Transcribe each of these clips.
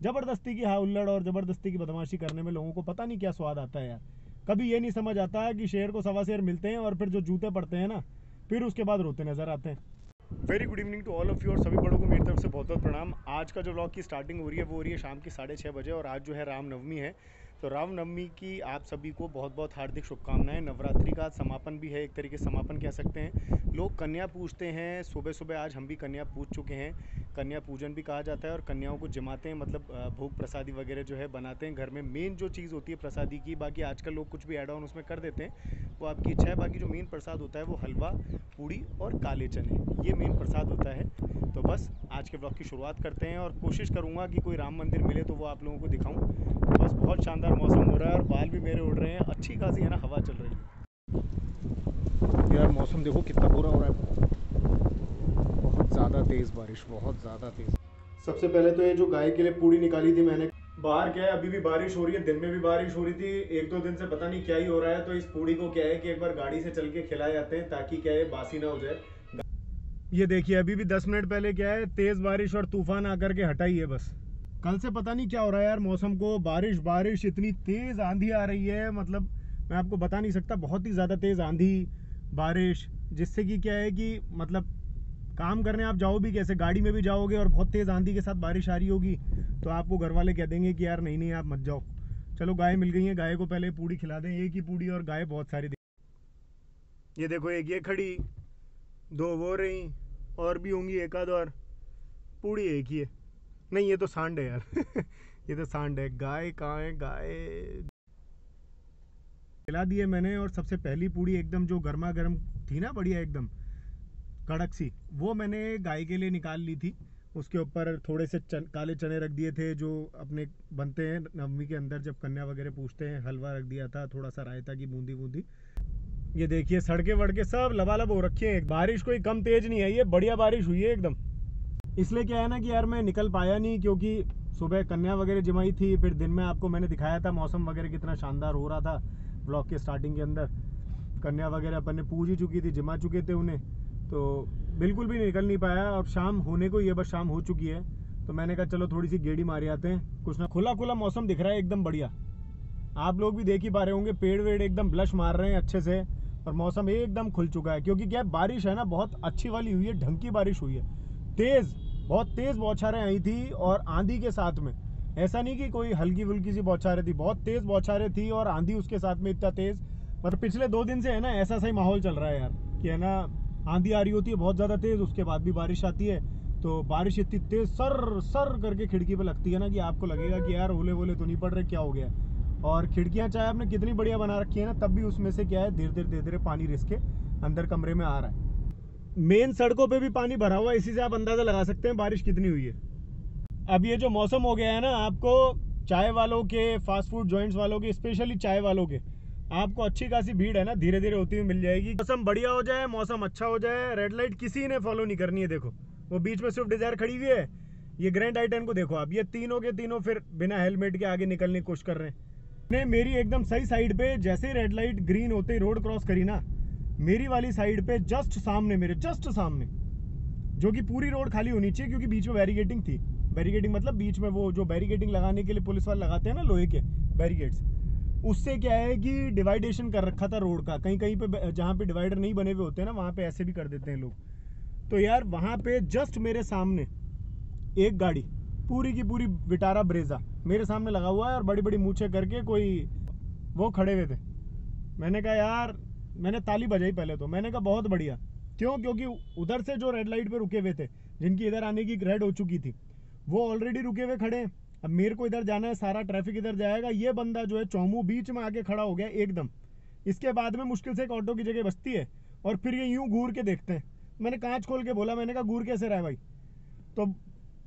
जबरदस्ती की हुल्लड़ और जबरदस्ती की बदमाशी करने में लोगों को पता नहीं क्या स्वाद आता है यार। कभी ये नहीं समझ आता कि शेर को सवा शेर मिलते हैं और फिर जो जूते पड़ते हैं ना, फिर उसके बाद रोते नजर आते हैं। Very good evening to all of you, और सभी बड़ों को मेरी तरफ से बहुत बहुत प्रणाम। आज का जो व्लॉग की स्टार्टिंग हो रही है वो हो रही है शाम की 6:30 बजे, और आज जो है रामनवमी है। तो रामनवमी की आप सभी को बहुत बहुत हार्दिक शुभकामनाएं। नवरात्रि का समापन भी है, एक तरीके से समापन कह सकते हैं। लोग कन्या पूजते हैं सुबह सुबह, आज हम भी कन्या पूज चुके हैं। कन्या पूजन भी कहा जाता है, और कन्याओं को जमाते हैं, मतलब भोग प्रसादी वगैरह जो है बनाते हैं घर में। मेन जो चीज़ होती है प्रसादी की, बाकी आजकल लोग कुछ भी ऐड ऑन उसमें कर देते हैं, वो आपकी इच्छा है। बाकी जो मेन प्रसाद होता है वो हलवा, पूड़ी और काले चने, ये मेन प्रसाद होता है। तो बस आज के ब्लॉग की शुरुआत करते हैं, और कोशिश करूँगा कि कोई राम मंदिर मिले तो वो आप लोगों को दिखाऊँ। तो बस बहुत शानदार मौसम हो रहा है, और बाल भी मेरे उड़ रहे हैं, अच्छी खासी है ना हवा चल रही है यार। मौसम देखो कितना बुरा हो रहा है, बहुत ज़्यादा तेज़ बारिश, बहुत ज़्यादा तेज़। सबसे पहले तो ये जो गाय के लिए पूड़ी निकाली थी मैंने, बाहर क्या है अभी भी बारिश हो रही है, दिन में भी बारिश हो रही थी, एक दो दिन से पता नहीं क्या ही हो रहा है। तो इस पूड़ी को क्या है कि एक बार गाड़ी से चल के खिलाए जाते हैं, ताकि क्या है बासी ना हो जाए। ये देखिए अभी भी 10 मिनट पहले क्या है तेज बारिश और तूफान आकर के हटाई है बस। कल से पता नहीं क्या हो रहा है यार मौसम को, बारिश बारिश, इतनी तेज आंधी आ रही है, मतलब मैं आपको बता नहीं सकता। बहुत ही ज़्यादा तेज आंधी बारिश, जिससे कि क्या है कि मतलब काम करने आप जाओ भी कैसे, गाड़ी में भी जाओगे और बहुत तेज़ आंधी के साथ बारिश आ रही होगी, तो आपको घर वाले कह देंगे कि यार नहीं नहीं आप मत जाओ। चलो गाय मिल गई है, गाय को पहले पूड़ी खिला दें। एक ही पूड़ी, और गाय बहुत सारी। ये देखो एक ये खड़ी, दो वो रही, और भी होंगी एक आध और। पूड़ी एक ही है, नहीं ये तो सांड है यार ये तो सांड है। गाय कहाँ है गाय? खिला दिए मैंने, और सबसे पहली पूड़ी एकदम जो गर्मा गर्म थी ना, बढ़िया एकदम कड़क सी, वो मैंने गाय के लिए निकाल ली थी। उसके ऊपर थोड़े से काले चने रख दिए थे, जो अपने बनते हैं नवमी के अंदर जब कन्या वगैरह पूछते हैं। हलवा रख दिया था, थोड़ा सा रायता की बूंदी बूंदी। ये देखिए सड़के वड़के सब लबालब हो रखी है। बारिश कोई कम तेज नहीं है, ये बढ़िया बारिश हुई है एकदम। इसलिए क्या है ना कि यार मैं निकल पाया नहीं, क्योंकि सुबह कन्या वगैरह जमाई थी, फिर दिन में आपको मैंने दिखाया था मौसम वगैरह कितना शानदार हो रहा था ब्लॉग के स्टार्टिंग के अंदर। कन्या वगैरह अपन ने पूज ही चुकी थी, जमा चुके थे उन्हें, तो बिल्कुल भी निकल नहीं पाया। और शाम होने को ही है, बस शाम हो चुकी है, तो मैंने कहा चलो थोड़ी सी गेड़ी मार आते हैं। कुछ ना, खुला खुला मौसम दिख रहा है एकदम बढ़िया। आप लोग भी देख ही पा रहे होंगे, पेड़ वेड़ एकदम ब्लश मार रहे हैं अच्छे से, और मौसम एकदम खुल चुका है। क्योंकि क्या बारिश है ना बहुत अच्छी वाली हुई है, ढंग की बारिश हुई है। तेज, बहुत तेज बौछारें आई थी, और आंधी के साथ में। ऐसा नहीं कि कोई हल्की फुल्की सी बौछारें थी, बहुत तेज बौछारें थी, और आंधी उसके साथ में इतना तेज। मतलब पिछले 2 दिन से है ना ऐसा सही माहौल चल रहा है यार, कि है ना आंधी आ रही होती है बहुत ज़्यादा तेज, उसके बाद भी बारिश आती है। तो बारिश इतनी तेज सर सर करके खिड़की पे लगती है ना, कि आपको लगेगा कि यार ओले वोले तो नहीं पड़ रहे, क्या हो गया। और खिड़कियां चाहे आपने कितनी बढ़िया बना रखी है ना, तब भी उसमें से क्या है धीरे धीरे पानी रिस के अंदर कमरे में आ रहा है। मेन सड़कों पे भी पानी भरा हुआ है, इसी से आप अंदाजा लगा सकते हैं बारिश कितनी हुई है। अब ये जो मौसम हो गया है ना, आपको चाय वालों के, फास्ट फूड जॉइंट्स वालों के, स्पेशली चाय वालों के, आपको अच्छी खासी भीड़ है ना धीरे धीरे होती हुई मिल जाएगी। मौसम बढ़िया हो जाए, मौसम अच्छा हो जाए, रेड लाइट किसी ने फॉलो नहीं करनी है। देखो वो बीच में स्विफ्ट डिजायर खड़ी हुई है, ये ग्रैंड i10 को देखो आप, ये तीनों के तीनों फिर बिना हेलमेट के आगे निकलने की कोशिश कर रहे हैं। ने मेरी एकदम सही साइड पे, जैसे ही रेड लाइट ग्रीन होते ही रोड क्रॉस करी ना, मेरी वाली साइड पे जस्ट सामने, मेरे जस्ट सामने, जो कि पूरी रोड खाली होनी चाहिए क्योंकि बीच में बैरिकेडिंग थी। बैरिकेडिंग मतलब बीच में वो जो बैरिकेडिंग लगाने के लिए पुलिस वाले लगाते हैं ना लोहे के बैरिकेड्स, उससे क्या है कि डिवाइडेशन कर रखा था रोड का। कहीं कहीं पे जहाँ पे डिवाइडर नहीं बने हुए होते हैं ना, वहाँ पे ऐसे भी कर देते हैं लोग। तो यार वहाँ पे जस्ट मेरे सामने एक गाड़ी पूरी की पूरी विटारा ब्रेजा मेरे सामने लगा हुआ है, और बड़ी बड़ी मूछें करके कोई वो खड़े हुए थे। मैंने कहा यार, मैंने ताली बजाई पहले तो, मैंने कहा बहुत बढ़िया। क्यों? क्योंकि उधर से जो रेड लाइट पे रुके हुए थे, जिनकी इधर आने की रेड हो चुकी थी, वो ऑलरेडी रुके हुए खड़े हैं। अब मेरे को इधर जाना है, सारा ट्रैफिक इधर जाएगा, ये बंदा जो है चौमू बीच में आके खड़ा हो गया एकदम। इसके बाद में मुश्किल से एक ऑटो की जगह बचती है, और फिर ये यूं घूर के देखते हैं। मैंने कांच खोल के बोला, मैंने कहा घूर कैसे रहा है भाई? तो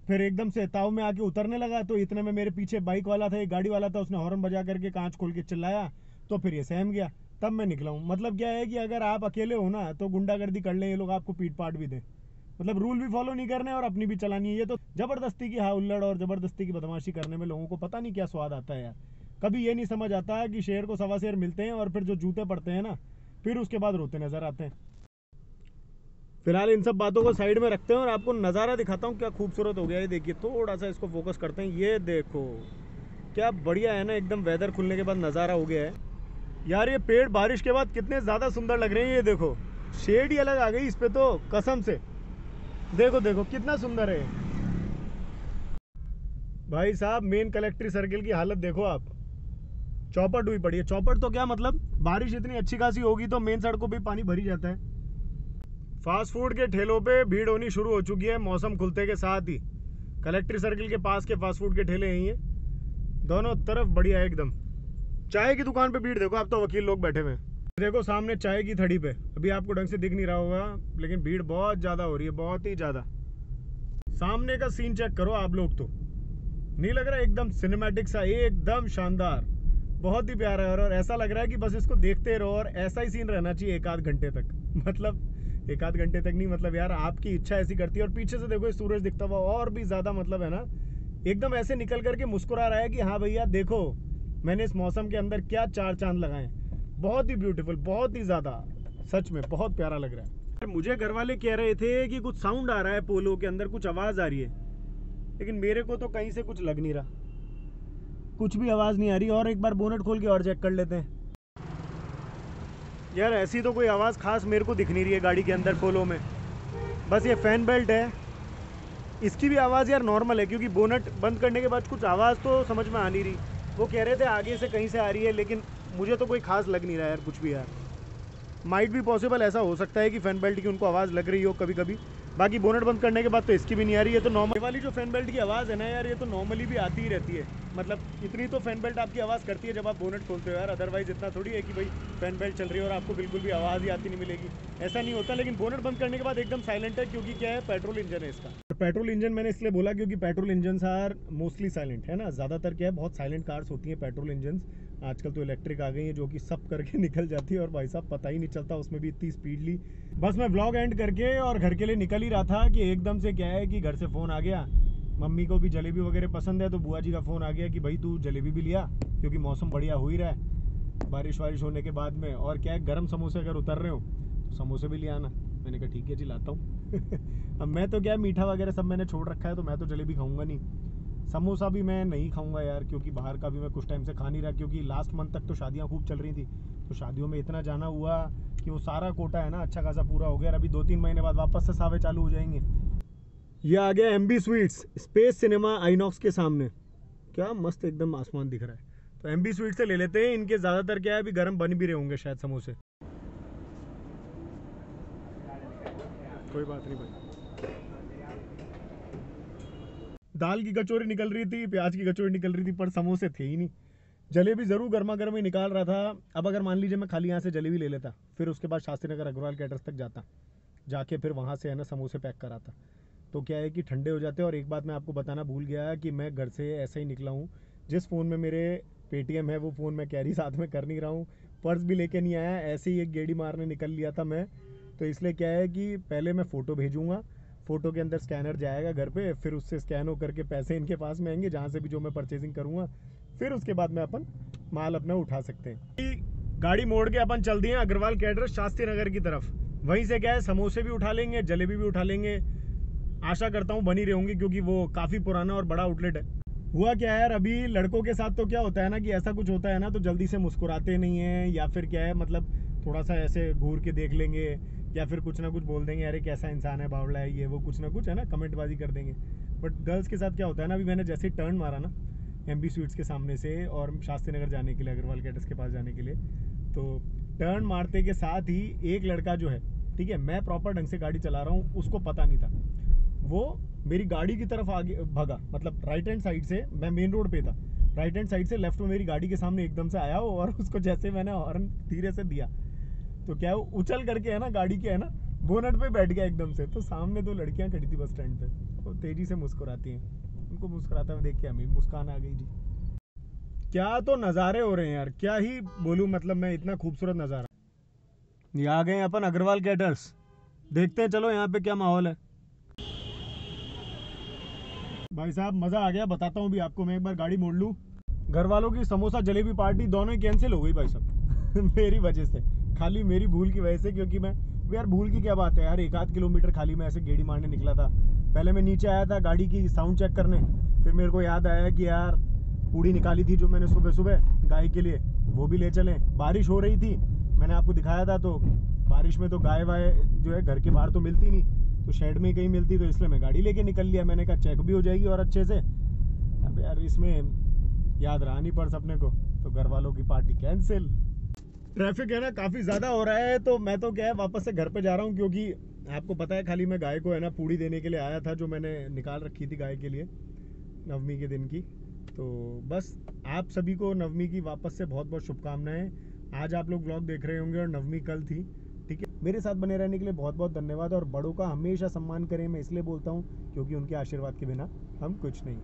फिर एकदम से ताव में आके उतरने लगा, तो इतने में मेरे पीछे बाइक वाला था, एक गाड़ी वाला था, उसने हॉर्न बजा करके कांच खोल के चिल्लाया, तो फिर ये सहम गया। तब मैं निकला हूँ। मतलब क्या है कि अगर आप अकेले हो ना, तो गुंडागर्दी कर ले ये लोग, आपको पीट पाट भी दे। मतलब रूल भी फॉलो नहीं करने और अपनी भी चलानी है। ये तो जबरदस्ती की हुल्लड़ और जबरदस्ती की बदमाशी करने में लोगों को पता नहीं क्या स्वाद आता है यार। कभी ये नहीं समझ आता कि शेर को सवा शेर मिलते हैं, और फिर जो जूते पड़ते हैं ना, फिर उसके बाद रोते नजर आते हैं। फिलहाल इन सब बातों को साइड में रखते हैं और आपको नज़ारा दिखाता हूँ क्या खूबसूरत हो गया है। देखिए थोड़ा सा इसको फोकस करते हैं, ये देखो क्या बढ़िया है ना, एकदम वेदर खुलने के बाद नज़ारा हो गया है यार। ये पेड़ बारिश के बाद कितने ज़्यादा सुंदर लग रहे हैं, ये देखो शेड ही अलग आ गई इस पे तो कसम से। देखो देखो कितना सुंदर है भाई साहब। मेन कलेक्ट्री सर्किल की हालत देखो आप, चौपट हुई पड़ी है। चौपट तो क्या मतलब, बारिश इतनी अच्छी खासी होगी तो मेन सड़कों पे पानी भरी जाता है। फास्ट फूड के ठेलों पे भीड़ होनी शुरू हो चुकी है मौसम खुलते के साथ ही। कलेक्ट्री सर्किल के पास के फास्ट फूड के ठेले यही हैं, दोनों तरफ बढ़िया है एकदम। चाय की दुकान पे भीड़ देखो, अब तो वकील लोग बैठे हुए हैं। देखो सामने चाय की थड़ी पे, अभी आपको ढंग से दिख नहीं रहा होगा लेकिन भीड़ बहुत ज़्यादा हो रही है, बहुत ही ज़्यादा। सामने का सीन चेक करो आप लोग, तो नहीं लग रहा है एकदम सिनेमैटिक सा, एकदम शानदार, बहुत ही प्यारा है। और ऐसा लग रहा है कि बस इसको देखते रहो और ऐसा ही सीन रहना चाहिए एक आध घंटे तक। मतलब एक आध घंटे तक नहीं, मतलब यार आपकी इच्छा ऐसी करती है। और पीछे से देखो सूरज दिखता हुआ और भी ज़्यादा, मतलब है ना एकदम ऐसे निकल करके मुस्कुरा रहा है कि हाँ भैया देखो मैंने इस मौसम के अंदर क्या चार चांद लगाए। बहुत ही ब्यूटीफुल, बहुत ही ज़्यादा, सच में बहुत प्यारा लग रहा है। मुझे घर वाले कह रहे थे कि कुछ साउंड आ रहा है पोलो के अंदर, कुछ आवाज़ आ रही है, लेकिन मेरे को तो कहीं से कुछ लग नहीं रहा, कुछ भी आवाज़ नहीं आ रही। और एक बार बोनट खोल के और चेक कर लेते हैं। यार ऐसी तो कोई आवाज़ खास मेरे को दिख नहीं रही है गाड़ी के अंदर पोलो में, बस ये फैन बेल्ट है, इसकी भी आवाज़ यार नॉर्मल है क्योंकि बोनट बंद करने के बाद कुछ आवाज़ तो समझ में आ नहीं रही। वो कह रहे थे आगे से कहीं से आ रही है, लेकिन मुझे तो कोई खास लग नहीं रहा यार कुछ भी। यार माइट भी पॉसिबल, ऐसा हो सकता है कि फैन बेल्ट की उनको आवाज़ लग रही हो कभी कभी, बाकी बोनट बंद करने के बाद तो इसकी भी नहीं आ रही है। तो नॉर्मल वाली जो फैन बेल्ट की आवाज़ है ना यार, ये तो नॉर्मली भी आती ही रहती है, मतलब इतनी तो फैन बेल्ट आपकी आवाज़ करती है जब आप बोनट खोलते हो यार। अदरवाइज इतना थोड़ी है कि भाई फैन बेल्ट चल रही है और आपको बिल्कुल भी आवाज़ ही आती नहीं मिलेगी, ऐसा नहीं होता। लेकिन बोनट बंद करने के बाद एकदम साइलेंट है, क्योंकि क्या है पेट्रोल इंजन है इसका। पेट्रोल इंजन मैंने इसलिए बोला क्योंकि petrol engine are mostly silent है ना, ज़्यादातर क्या है बहुत साइलेंट कार्स होती हैं पेट्रोल इंजन। आजकल तो इलेक्ट्रिक आ गई है जो कि सब करके निकल जाती है और भाई साहब पता ही नहीं चलता उसमें भी इतनी स्पीडली। बस मैं व्लॉग एंड करके और घर के लिए निकल ही रहा था कि एकदम से क्या है कि घर से फ़ोन आ गया। मम्मी को भी जलेबी वगैरह पसंद है तो बुआ जी का फ़ोन आ गया कि भाई तू जलेबी भी लिया, क्योंकि मौसम बढ़िया हो ही रहा है बारिश वारिश होने के बाद में। और क्या है गर्म समोसे अगर उतर रहे हो तो समोसे भी ले आना। मैंने कहा ठीक है जी लाता हूँ। अब मैं तो क्या मीठा वगैरह सब मैंने छोड़ रखा है, तो मैं तो जलेबी खाऊंगा नहीं, समोसा भी मैं नहीं खाऊंगा यार, क्योंकि बाहर का भी मैं कुछ टाइम से खा नहीं रहा। क्योंकि लास्ट मंथ तक तो शादियां खूब चल रही थी, तो शादियों में इतना जाना हुआ कि वो सारा कोटा है ना अच्छा खासा पूरा हो गया। अभी 2-3 महीने बाद वापस से सावे चालू हो जाएंगे। ये आ गया MB sweets space cinema INOX के सामने, क्या मस्त एकदम आसमान दिख रहा है। तो एमबी स्वीट से ले लेते हैं, इनके ज़्यादातर क्या है अभी गर्म बन भी रहे होंगे शायद समोसे। कोई बात नहीं भाई। दाल की कचौरी निकल रही थी, प्याज की कचौरी निकल रही थी, पर समोसे थे ही नहीं। जलेबी ज़रूर गर्मा गर्म ही निकाल रहा था। अब अगर मान लीजिए मैं खाली यहाँ से जलेबी ले लेता, फिर उसके बाद शास्त्री नगर अग्रवाल के एड्रेस तक जाता, जाके फिर वहाँ से है ना समोसे पैक कराता, तो क्या है कि ठंडे हो जाते। और एक बात मैं आपको बताना भूल गया कि मैं घर से ऐसे ही निकला हूँ, जिस फ़ोन में मेरे पेटीएम है वो फ़ोन मैं कैरी साथ में कर नहीं रहा हूँ, पर्स भी लेके नहीं आया, ऐसे ही एक गेड़ी मारने निकल लिया था मैं। तो इसलिए क्या है कि पहले मैं फ़ोटो भेजूँगा, फ़ोटो के अंदर स्कैनर जाएगा घर पे, फिर उससे स्कैन हो करके पैसे इनके पास में आएंगे जहाँ से भी जो मैं परचेजिंग करूँगा, फिर उसके बाद में अपन माल अपना उठा सकते हैं। गाड़ी मोड़ के अपन चल दिए अग्रवाल के एड्रेस शास्त्री नगर की तरफ, वहीं से क्या है समोसे भी उठा लेंगे, जलेबी भी उठा लेंगे। आशा करता हूँ बनी रहूँगी क्योंकि वो काफ़ी पुराना और बड़ा आउटलेट है। हुआ क्या है यार, अभी लड़कों के साथ तो क्या होता है ना कि ऐसा कुछ होता है ना तो जल्दी से मुस्कुराते नहीं हैं, या फिर क्या है मतलब थोड़ा सा ऐसे घूर के देख लेंगे, या फिर कुछ ना कुछ बोल देंगे अरे कैसा इंसान है बावड़ा है ये वो, कुछ ना कुछ है ना कमेंटबाजी कर देंगे। बट गर्ल्स के साथ क्या होता है ना, अभी मैंने जैसे ही टर्न मारा ना एमबी स्वीट्स के सामने से और शास्त्री नगर जाने के लिए, अग्रवाल के एड्रेस के पास जाने के लिए, तो टर्न मारते के साथ ही एक लड़का जो है, ठीक है मैं प्रॉपर ढंग से गाड़ी चला रहा हूँ, उसको पता नहीं था, वो मेरी गाड़ी की तरफ आगे भागा, मतलब राइट हैंड साइड से, मैं मेन रोड पे था, राइट हैंड साइड से लेफ्ट में मेरी गाड़ी के सामने एकदम से आया और उसको जैसे मैंने हॉर्न धीरे से दिया तो क्या वो उछल करके है ना गाड़ी के है ना बोनट पे बैठ गया एकदम से। तो सामने 2 लड़कियां खड़ी थी बस स्टैंड पे, वो तेजी से मुस्कुराती हैं, उनको मुस्कुराता हुआ देख के हमें मुस्कान आ गई जी। क्या तो नज़ारे हो रहे हैं यार, क्या ही बोलूँ, मतलब मैं इतना खूबसूरत नज़ारा। ये आ गए अपन अग्रवाल कैटर्स, देखते हैं चलो यहाँ पे क्या माहौल है। भाई साहब मज़ा आ गया, बताता हूँ भी आपको, मैं एक बार गाड़ी मोड़ लूँ। घर वालों की समोसा जलेबी पार्टी दोनों ही कैंसिल हो गई भाई साहब। मेरी वजह से, खाली मेरी भूल की वजह से, क्योंकि मैं यार भूल की क्या बात है यार, 1-8 किलोमीटर खाली मैं ऐसे गेड़ी मारने निकला था। पहले मैं नीचे आया था गाड़ी की साउंड चेक करने, फिर मेरे को याद आया कि यार पूड़ी निकाली थी जो मैंने सुबह सुबह गाय के लिए, वो भी ले चलें। बारिश हो रही थी, मैंने आपको दिखाया था, तो बारिश में तो गाय वाय जो है घर के बाहर तो मिलती नहीं, तो शेड में ही कहीं मिलती, तो इसलिए मैं गाड़ी लेके निकल लिया। मैंने कहा चेक भी हो जाएगी और अच्छे से। अब यार इसमें याद रहा नहीं पर्स अपने को, तो घर वालों की पार्टी कैंसिल। ट्रैफिक है ना काफ़ी ज़्यादा हो रहा है, तो मैं तो क्या है वापस से घर पे जा रहा हूँ, क्योंकि आपको पता है खाली मैं गाय को है ना पूड़ी देने के लिए आया था जो मैंने निकाल रखी थी गाय के लिए नवमी के दिन की। तो बस आप सभी को नवमी की वापस से बहुत बहुत शुभकामनाएं। आज आप लोग व्लॉग देख रहे होंगे और नवमी कल थी, ठीक है। मेरे साथ बने रहने के लिए बहुत बहुत धन्यवाद, और बड़ों का हमेशा सम्मान करें, मैं इसलिए बोलता हूँ क्योंकि उनके आशीर्वाद के बिना हम कुछ नहीं।